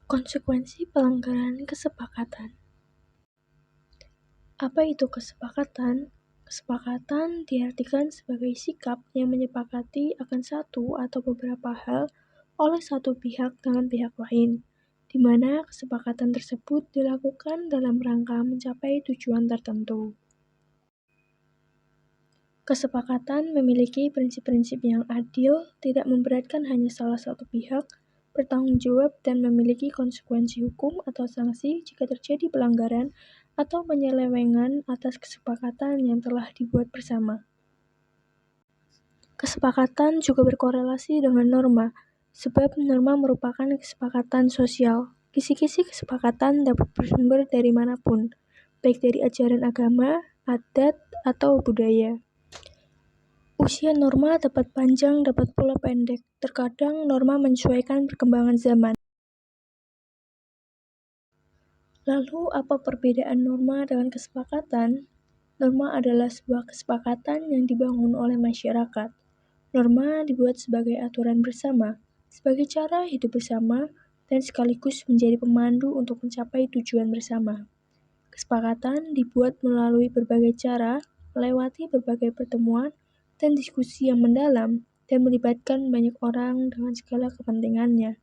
Konsekuensi pelanggaran kesepakatan. Apa itu kesepakatan? Kesepakatan diartikan sebagai sikap yang menyepakati akan satu atau beberapa hal oleh satu pihak dengan pihak lain, di mana kesepakatan tersebut dilakukan dalam rangka mencapai tujuan tertentu. Kesepakatan memiliki prinsip-prinsip yang adil, tidak memberatkan hanya salah satu pihak, bertanggung jawab dan memiliki konsekuensi hukum atau sanksi jika terjadi pelanggaran atau penyelewengan atas kesepakatan yang telah dibuat bersama. Kesepakatan juga berkorelasi dengan norma, sebab norma merupakan kesepakatan sosial. Kisi-kisi kesepakatan dapat bersumber dari manapun, baik dari ajaran agama, adat, atau budaya. Usia norma dapat panjang, dapat pula pendek. Terkadang norma menyesuaikan perkembangan zaman. Lalu, apa perbedaan norma dengan kesepakatan? Norma adalah sebuah kesepakatan yang dibangun oleh masyarakat. Norma dibuat sebagai aturan bersama, sebagai cara hidup bersama, dan sekaligus menjadi pemandu untuk mencapai tujuan bersama. Kesepakatan dibuat melalui berbagai cara, melewati berbagai pertemuan, dan diskusi yang mendalam, dan melibatkan banyak orang dengan segala kepentingannya.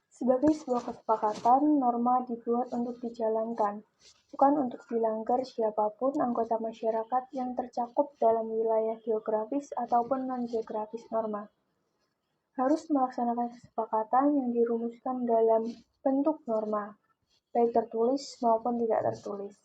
Sebagai sebuah kesepakatan, norma dibuat untuk dijalankan, bukan untuk dilanggar siapapun anggota masyarakat yang tercakup dalam wilayah geografis ataupun non-geografis norma. Harus melaksanakan kesepakatan yang dirumuskan dalam bentuk norma, baik tertulis maupun tidak tertulis.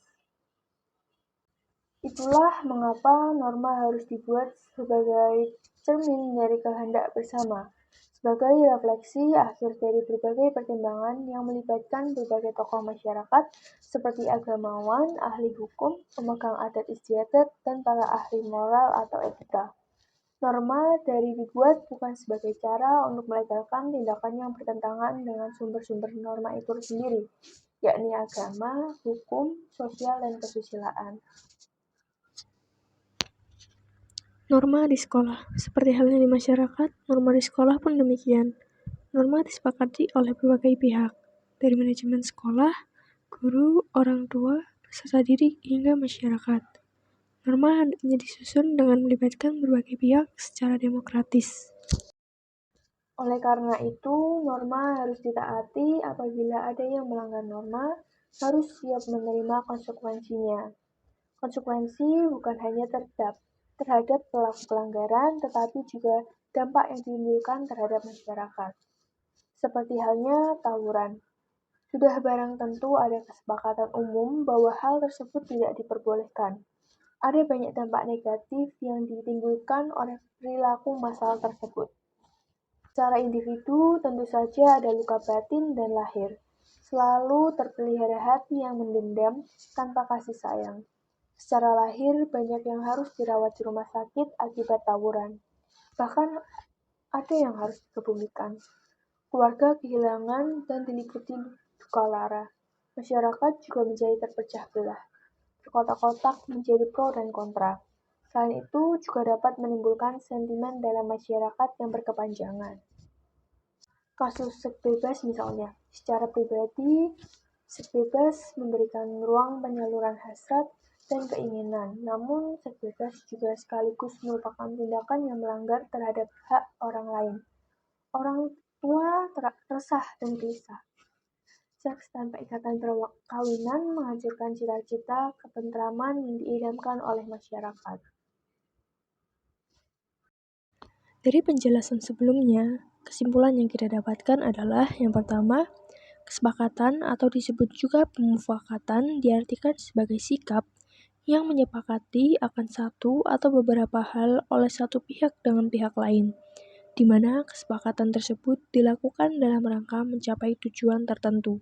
Itulah mengapa norma harus dibuat sebagai cermin dari kehendak bersama, sebagai refleksi akhir dari berbagai pertimbangan yang melibatkan berbagai tokoh masyarakat seperti agamawan, ahli hukum, pemegang adat istiadat, dan para ahli moral atau etika. Norma dari dibuat bukan sebagai cara untuk melegalkan tindakan yang bertentangan dengan sumber-sumber norma itu sendiri, yakni agama, hukum, sosial, dan kesusilaan. Norma di sekolah. Seperti halnya di masyarakat, norma di sekolah pun demikian. Norma disepakati oleh berbagai pihak, dari manajemen sekolah, guru, orang tua, peserta didik, hingga masyarakat. Norma hendaknya disusun dengan melibatkan berbagai pihak secara demokratis. Oleh karena itu, norma harus ditaati. Apabila ada yang melanggar norma, harus siap menerima konsekuensinya. Konsekuensi bukan hanya terhadap pelaku pelanggaran, tetapi juga dampak yang ditimbulkan terhadap masyarakat. Seperti halnya tawuran. Sudah barang tentu ada kesepakatan umum bahwa hal tersebut tidak diperbolehkan. Ada banyak dampak negatif yang ditimbulkan oleh perilaku massal tersebut. Secara individu, tentu saja ada luka batin dan lahir. Selalu terpelihara hati yang mendendam tanpa kasih sayang. Secara lahir, banyak yang harus dirawat di rumah sakit akibat tawuran. Bahkan ada yang harus dikebumikan. Keluarga kehilangan dan diliputi duka lara. Masyarakat juga menjadi terpecah belah. Berkotak-kotak menjadi pro dan kontra. Selain itu, juga dapat menimbulkan sentimen dalam masyarakat yang berkepanjangan. Kasus seks bebas misalnya. Secara pribadi, seks bebas memberikan ruang penyaluran hasrat dan keinginan. Namun, seks bebas juga sekaligus merupakan tindakan yang melanggar terhadap hak orang lain. Orang tua resah dan gelisah. Seks tanpa ikatan perkawinan menghancurkan cita-cita ketentraman yang diidamkan oleh masyarakat. Dari penjelasan sebelumnya, kesimpulan yang kita dapatkan adalah yang pertama, kesepakatan atau disebut juga pemufakatan diartikan sebagai sikap yang menyepakati akan satu atau beberapa hal oleh satu pihak dengan pihak lain, di mana kesepakatan tersebut dilakukan dalam rangka mencapai tujuan tertentu.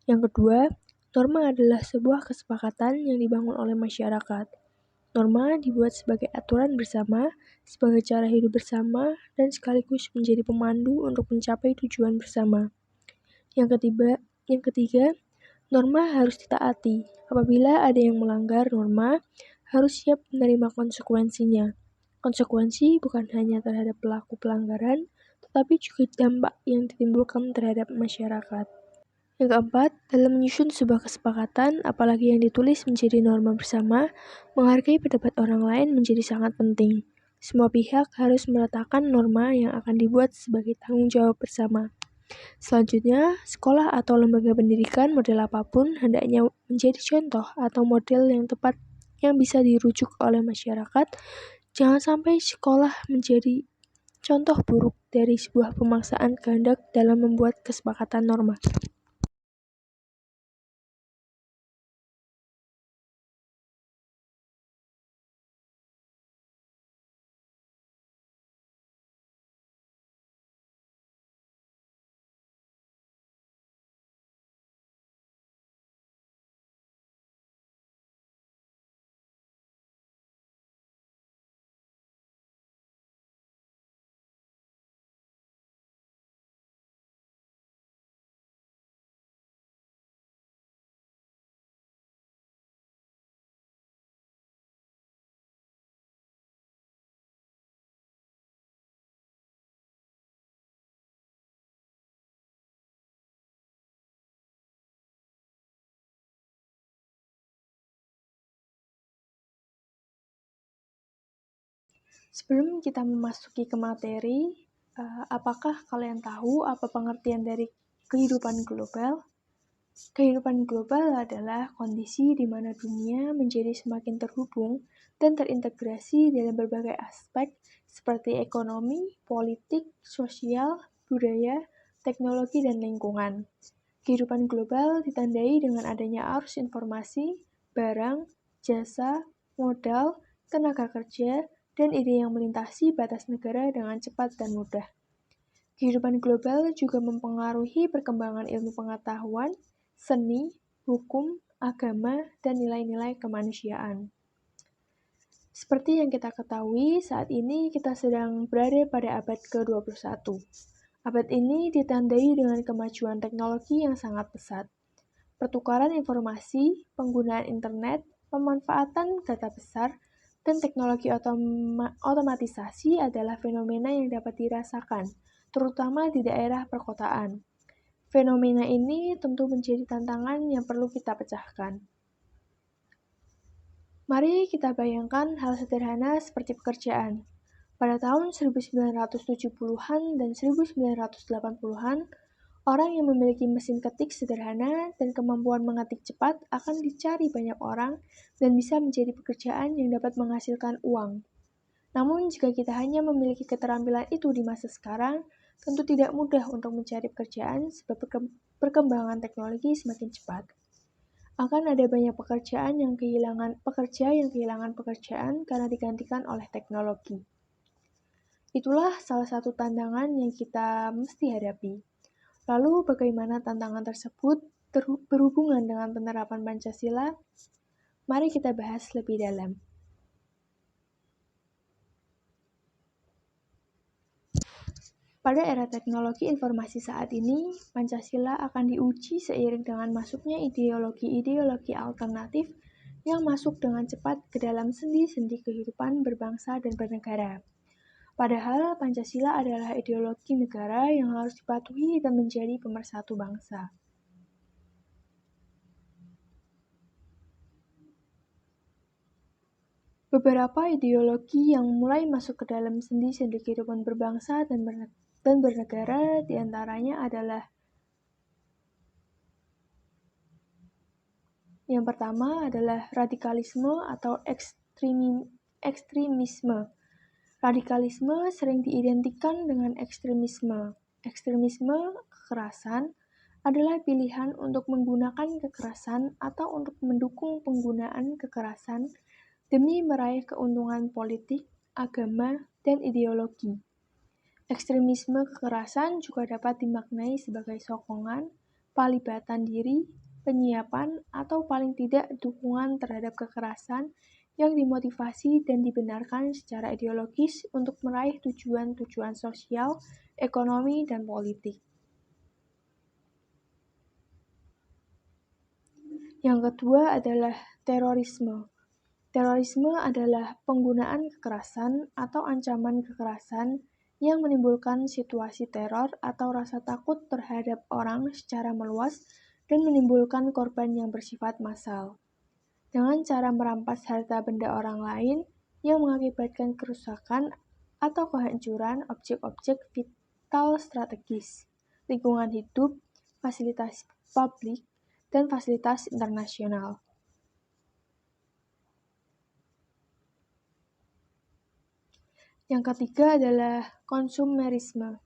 Yang kedua, norma adalah sebuah kesepakatan yang dibangun oleh masyarakat. Norma dibuat sebagai aturan bersama, sebagai cara hidup bersama, dan sekaligus menjadi pemandu untuk mencapai tujuan bersama. Yang ketiga, norma harus ditaati. Apabila ada yang melanggar norma, harus siap menerima konsekuensinya. Konsekuensi bukan hanya terhadap pelaku pelanggaran, tetapi juga dampak yang ditimbulkan terhadap masyarakat. Yang keempat, dalam menyusun sebuah kesepakatan, apalagi yang ditulis menjadi norma bersama, menghargai pendapat orang lain menjadi sangat penting. Semua pihak harus meletakkan norma yang akan dibuat sebagai tanggung jawab bersama. Selanjutnya, sekolah atau lembaga pendidikan model apapun hendaknya menjadi contoh atau model yang tepat yang bisa dirujuk oleh masyarakat. Jangan sampai sekolah menjadi contoh buruk dari sebuah pemaksaan kehendak dalam membuat kesepakatan norma. Sebelum kita memasuki ke materi, apakah kalian tahu apa pengertian dari kehidupan global? Kehidupan global adalah kondisi di mana dunia menjadi semakin terhubung dan terintegrasi dalam berbagai aspek seperti ekonomi, politik, sosial, budaya, teknologi, dan lingkungan. Kehidupan global ditandai dengan adanya arus informasi, barang, jasa, modal, tenaga kerja, dan ide yang melintasi batas negara dengan cepat dan mudah. Kehidupan global juga mempengaruhi perkembangan ilmu pengetahuan, seni, hukum, agama, dan nilai-nilai kemanusiaan. Seperti yang kita ketahui, saat ini kita sedang berada pada abad ke-21. Abad ini ditandai dengan kemajuan teknologi yang sangat pesat. Pertukaran informasi, penggunaan internet, pemanfaatan data besar, dan teknologi otomatisasi adalah fenomena yang dapat dirasakan, terutama di daerah perkotaan. Fenomena ini tentu menjadi tantangan yang perlu kita pecahkan. Mari kita bayangkan hal sederhana seperti pekerjaan. Pada tahun 1970-an dan 1980-an, orang yang memiliki mesin ketik sederhana dan kemampuan mengetik cepat akan dicari banyak orang dan bisa menjadi pekerjaan yang dapat menghasilkan uang. Namun, jika kita hanya memiliki keterampilan itu di masa sekarang, tentu tidak mudah untuk mencari pekerjaan sebab perkembangan teknologi semakin cepat. Akan ada banyak pekerja yang kehilangan pekerjaan karena digantikan oleh teknologi. Itulah salah satu tantangan yang kita mesti hadapi. Lalu bagaimana tantangan tersebut berhubungan dengan penerapan Pancasila? Mari kita bahas lebih dalam. Pada era teknologi informasi saat ini, Pancasila akan diuji seiring dengan masuknya ideologi-ideologi alternatif yang masuk dengan cepat ke dalam sendi-sendi kehidupan berbangsa dan bernegara. Padahal Pancasila adalah ideologi negara yang harus dipatuhi dan menjadi pemersatu bangsa. Beberapa ideologi yang mulai masuk ke dalam sendi-sendi kehidupan berbangsa dan bernegara diantaranya adalah yang pertama adalah radikalisme atau ekstremisme. Radikalisme sering diidentikan dengan ekstremisme. Ekstremisme, kekerasan, adalah pilihan untuk menggunakan kekerasan atau untuk mendukung penggunaan kekerasan demi meraih keuntungan politik, agama, dan ideologi. Ekstremisme kekerasan juga dapat dimaknai sebagai sokongan, pelibatan diri, penyiapan, atau paling tidak dukungan terhadap kekerasan yang dimotivasi dan dibenarkan secara ideologis untuk meraih tujuan-tujuan sosial, ekonomi, dan politik. Yang kedua adalah terorisme. Terorisme adalah penggunaan kekerasan atau ancaman kekerasan yang menimbulkan situasi teror atau rasa takut terhadap orang secara meluas dan menimbulkan korban yang bersifat massal. Dengan cara merampas harta benda orang lain yang mengakibatkan kerusakan atau kehancuran objek-objek vital strategis, lingkungan hidup, fasilitas publik, dan fasilitas internasional. Yang ketiga adalah konsumerisme.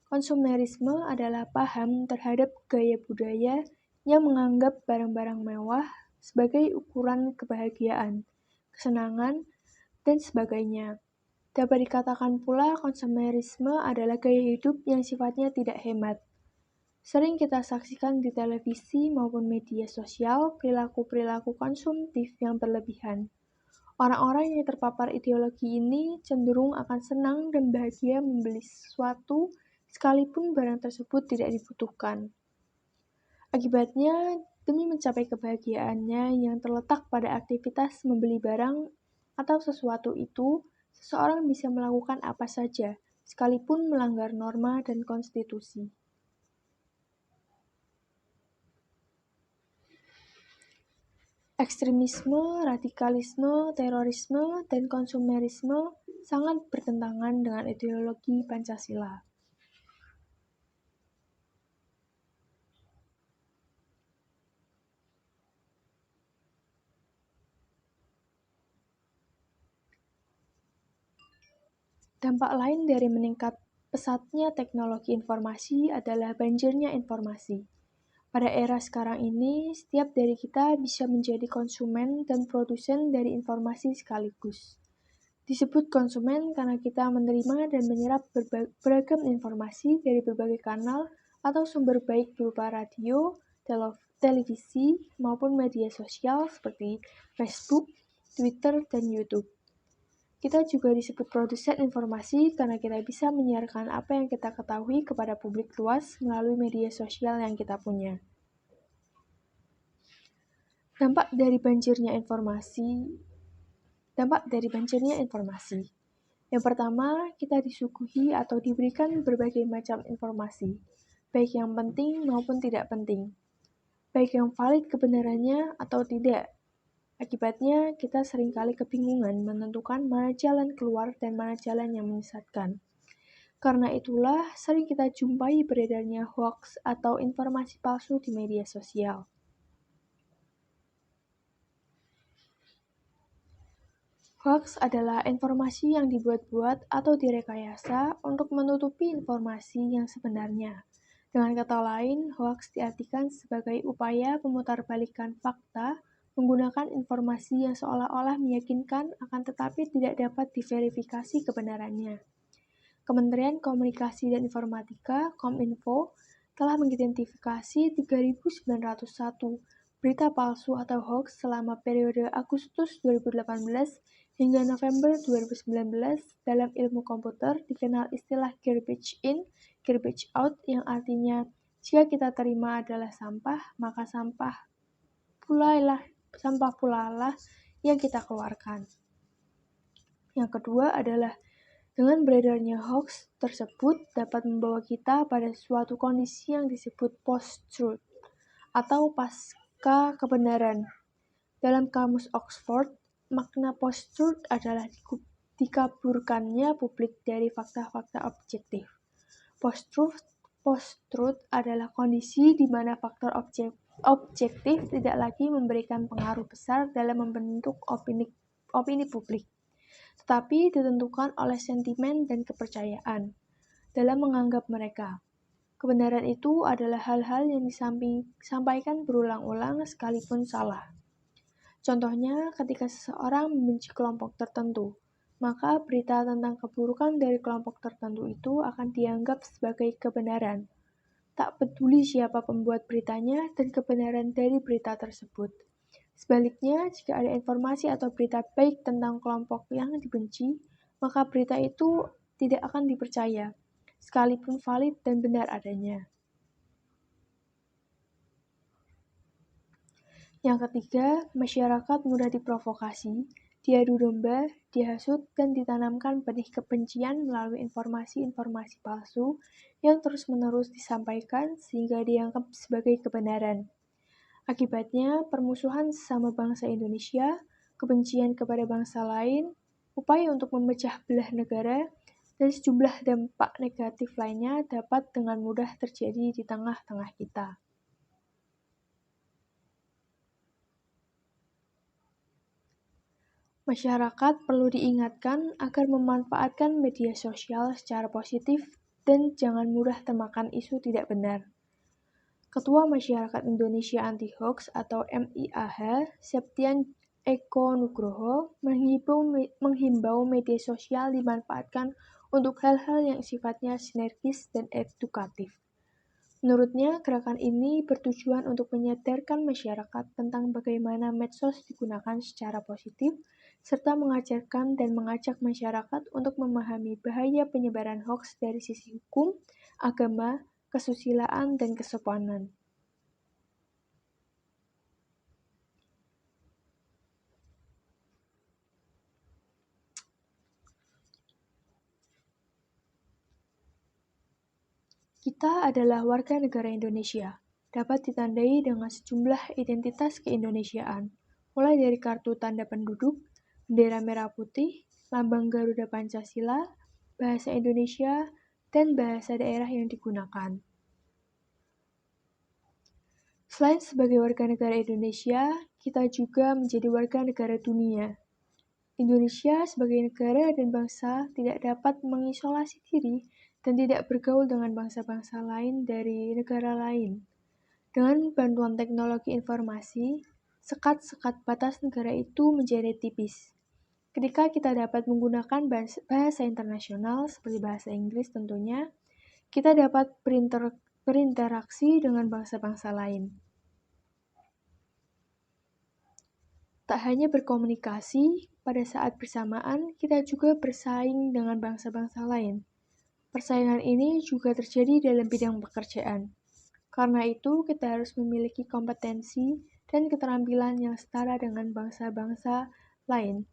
Konsumerisme adalah paham terhadap gaya budaya yang menganggap barang-barang mewah sebagai ukuran kebahagiaan, kesenangan, dan sebagainya. Dapat dikatakan pula konsumerisme adalah gaya hidup yang sifatnya tidak hemat. Sering kita saksikan di televisi maupun media sosial perilaku-perilaku konsumtif yang berlebihan. Orang-orang yang terpapar ideologi ini cenderung akan senang dan bahagia membeli sesuatu sekalipun barang tersebut tidak dibutuhkan. Akibatnya, demi mencapai kebahagiaannya yang terletak pada aktivitas membeli barang atau sesuatu itu, seseorang bisa melakukan apa saja, sekalipun melanggar norma dan konstitusi. Ekstremisme, radikalisme, terorisme, dan konsumerisme sangat bertentangan dengan ideologi Pancasila. Dampak lain dari meningkat pesatnya teknologi informasi adalah banjirnya informasi. Pada era sekarang ini, setiap dari kita bisa menjadi konsumen dan produsen dari informasi sekaligus. Disebut konsumen karena kita menerima dan menyerap beragam informasi dari berbagai kanal atau sumber baik berupa radio, televisi, maupun media sosial seperti Facebook, Twitter, dan YouTube. Kita juga disebut produsen informasi karena kita bisa menyiarkan apa yang kita ketahui kepada publik luas melalui media sosial yang kita punya. Dampak dari banjirnya informasi. Yang pertama, kita disuguhi atau diberikan berbagai macam informasi, baik yang penting maupun tidak penting, baik yang valid kebenarannya atau tidak. Akibatnya, kita seringkali kebingungan menentukan mana jalan keluar dan mana jalan yang menyesatkan. Karena itulah, sering kita jumpai beredarnya hoax atau informasi palsu di media sosial. Hoax adalah informasi yang dibuat-buat atau direkayasa untuk menutupi informasi yang sebenarnya. Dengan kata lain, hoax diartikan sebagai upaya pemutarbalikan fakta menggunakan informasi yang seolah-olah meyakinkan akan tetapi tidak dapat diverifikasi kebenarannya. Kementerian Komunikasi dan Informatika (Kominfo) telah mengidentifikasi 3.901 berita palsu atau hoax selama periode Agustus 2018 hingga November 2019. Dalam ilmu komputer dikenal istilah garbage in, garbage out, yang artinya jika kita terima adalah sampah, maka sampah pula lah yang kita keluarkan. Yang kedua adalah dengan beredarnya hoax tersebut dapat membawa kita pada suatu kondisi yang disebut post-truth atau pasca kebenaran. Dalam kamus Oxford, makna post-truth adalah dikaburkannya publik dari fakta-fakta objektif. Post-truth adalah kondisi di mana faktor objektif tidak lagi memberikan pengaruh besar dalam membentuk opini publik, tetapi ditentukan oleh sentimen dan kepercayaan dalam menganggap mereka. Kebenaran itu adalah hal-hal yang disampaikan berulang-ulang sekalipun salah. Contohnya, ketika seseorang membenci kelompok tertentu, maka berita tentang keburukan dari kelompok tertentu itu akan dianggap sebagai kebenaran. Tak peduli siapa pembuat beritanya dan kebenaran dari berita tersebut. Sebaliknya, jika ada informasi atau berita baik tentang kelompok yang dibenci, maka berita itu tidak akan dipercaya, sekalipun valid dan benar adanya. Yang ketiga, masyarakat mudah diprovokasi diadu domba, dihasut, dan ditanamkan benih kebencian melalui informasi-informasi palsu yang terus-menerus disampaikan sehingga dianggap sebagai kebenaran. Akibatnya, permusuhan sesama bangsa Indonesia, kebencian kepada bangsa lain, upaya untuk memecah belah negara, dan sejumlah dampak negatif lainnya dapat dengan mudah terjadi di tengah-tengah kita. Masyarakat perlu diingatkan agar memanfaatkan media sosial secara positif dan jangan mudah termakan isu tidak benar. Ketua Masyarakat Indonesia Anti-Hoax atau MIAH, Septian Eko Nugroho, menghimbau media sosial dimanfaatkan untuk hal-hal yang sifatnya sinergis dan edukatif. Menurutnya, gerakan ini bertujuan untuk menyadarkan masyarakat tentang bagaimana medsos digunakan secara positif, serta mengajarkan dan mengajak masyarakat untuk memahami bahaya penyebaran hoax dari sisi hukum, agama, kesusilaan, dan kesopanan. Kita adalah warga negara Indonesia, dapat ditandai dengan sejumlah identitas keindonesiaan, mulai dari kartu tanda penduduk, bendera merah putih, lambang Garuda Pancasila, bahasa Indonesia, dan bahasa daerah yang digunakan. Selain sebagai warga negara Indonesia, kita juga menjadi warga negara dunia. Indonesia sebagai negara dan bangsa tidak dapat mengisolasi diri dan tidak bergaul dengan bangsa-bangsa lain dari negara lain. Dengan bantuan teknologi informasi, sekat-sekat batas negara itu menjadi tipis. Ketika kita dapat menggunakan bahasa internasional seperti bahasa Inggris tentunya, kita dapat berinteraksi dengan bangsa-bangsa lain. Tak hanya berkomunikasi, pada saat bersamaan kita juga bersaing dengan bangsa-bangsa lain. Persaingan ini juga terjadi dalam bidang pekerjaan. Karena itu, kita harus memiliki kompetensi dan keterampilan yang setara dengan bangsa-bangsa lain.